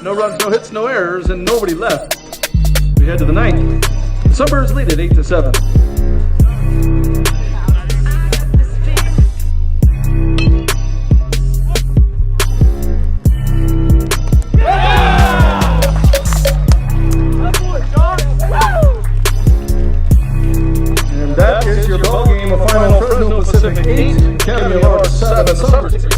No runs, no hits, no errors, and nobody left. We head to the ninth. Sunbirds lead at 8-7. And that is your ball game of final Fresno Pacific 8, Academy of Arts 7, Sunbirds.